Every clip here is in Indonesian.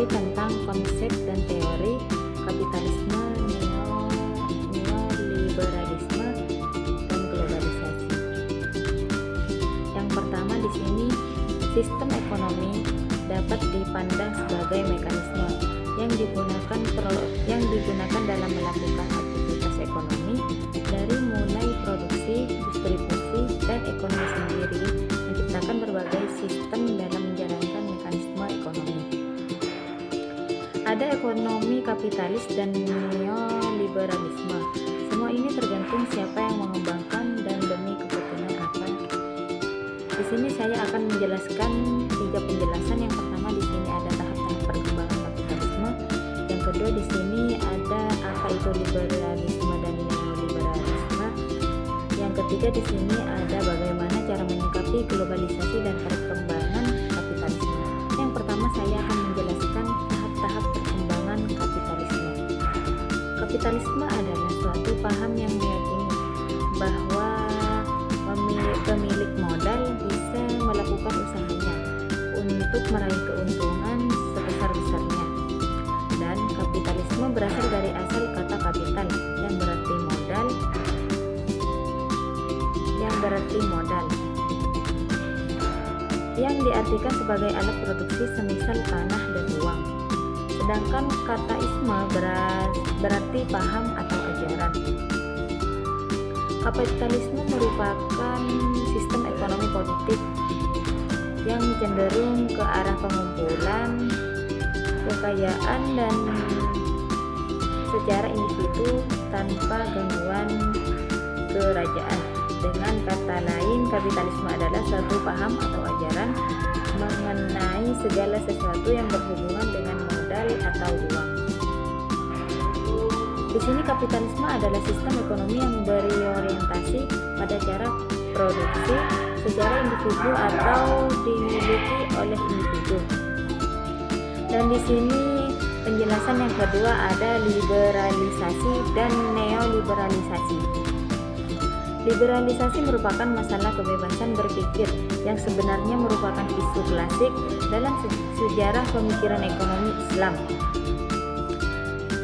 tentang konsep dan teori kapitalisme, neoliberalisme, dan globalisasi. Yang pertama di sini, sistem ekonomi dapat dipandang sebagai mekanisme yang digunakan dalam melakukan aktivitas ekonomi dari mulai produksi, distribusi, dan ekonomi sendiri, menciptakan berbagai sistem dalam menjalankan mekanisme ekonomi. Ada ekonomi kapitalis dan neoliberalisme. Semua ini tergantung siapa yang mengembangkan dan demi kepentingan apa. Di sini saya akan menjelaskan 3 penjelasan. Yang pertama di sini ada tahap-tahap perkembangan kapitalisme. Yang kedua di sini ada apa itu liberalisme dan neoliberalisme. Yang ketiga di sini ada bagaimana cara menyikapi globalisasi dan perkembangan kapitalisme. Yang pertama saya akan menjelaskan tahap-tahap perkembangan kapitalisme. Kapitalisme adalah suatu paham yang meyakini bahwa pemilik modal bisa melakukan usahanya untuk meraih keuntungan sebesar-besarnya. Dan kapitalisme berasal dari asal kata kapital yang berarti modal, yang diartikan sebagai alat produksi semisal tanah dan uang. Sedangkan kata isme berarti paham atau ajaran. Kapitalisme merupakan sistem ekonomi politik yang cenderung ke arah pengumpulan kekayaan dan secara individu tanpa gangguan kerajaan. Dengan kata lain, kapitalisme adalah suatu paham atau ajaran mengenai segala sesuatu yang berhubungan dengan modal atau uang. Di sini kapitalisme adalah sistem ekonomi yang berorientasi pada cara produksi secara individu atau dimiliki oleh individu. Dan di sini penjelasan yang kedua ada liberalisasi dan neoliberalisasi. Liberalisasi merupakan masalah kebebasan berpikir yang sebenarnya merupakan isu klasik dalam sejarah pemikiran ekonomi Islam.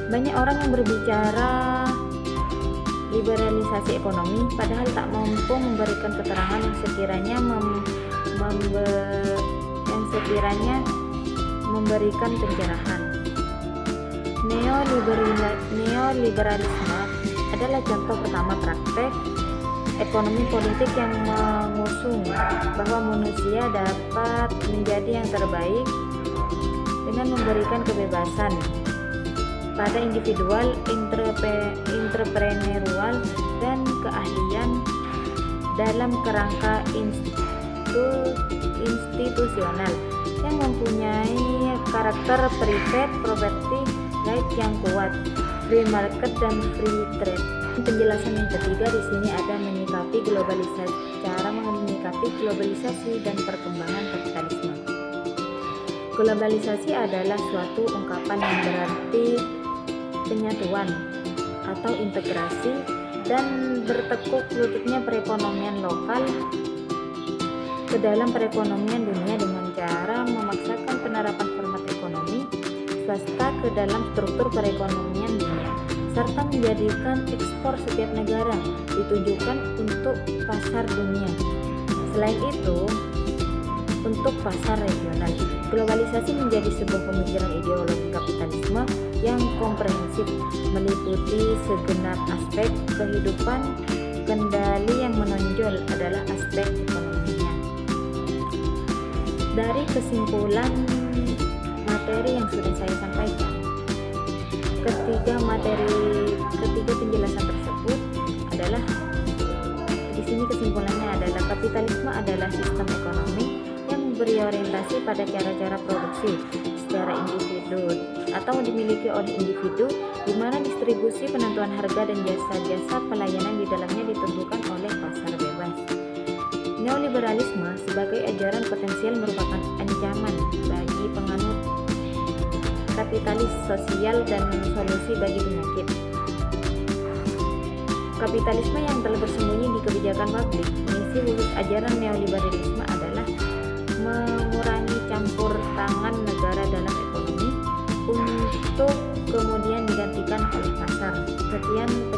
Banyak orang yang berbicara liberalisasi ekonomi padahal tak mampu memberikan keterangan yang sekiranya memberikan pencerahan. Neoliberalisme adalah contoh pertama praktek ekonomi politik yang mengusung bahwa manusia dapat menjadi yang terbaik dengan memberikan kebebasan pada individual, entrepreneurial, dan keahlian dalam kerangka institusional yang mempunyai karakter private property right yang kuat, free market, dan free trade. Penjelasan yang ketiga di sini ada menyikapi globalisasi dan perkembangan kapitalisme. Globalisasi adalah suatu ungkapan yang berarti penyatuan atau integrasi dan bertekuk lututnya perekonomian lokal ke dalam perekonomian dunia dengan cara memaksakan penerapan format ekonomi swasta ke dalam struktur perekonomian dunia, serta menjadikan ekspor setiap negara ditujukan untuk pasar dunia. Selain itu, untuk pasar regional, globalisasi menjadi sebuah pemikiran ideologi kapitalisme yang komprehensif, meliputi segenap aspek kehidupan. Kendali yang menonjol adalah aspek ekonominya. Dari kesimpulan materi yang sudah saya sampaikan, ketiga penjelasan tersebut adalah, di sini kesimpulannya adalah kapitalisme adalah sistem ekonomi yang berorientasi pada cara-cara produksi secara individu atau dimiliki oleh individu, di mana distribusi, penentuan harga, dan jasa-jasa pelayanan di dalamnya ditentukan oleh pasar bebas. Neoliberalisme sebagai ajaran potensial merupakan ancaman bagi penganut kapitalis sosial dan solusi bagi penyakit. Kapitalisme yang telah bersembunyi di kebijakan publik. Misi khusus ajaran neoliberalisme adalah mengurangi campur tangan negara dalam ekonomi Sekian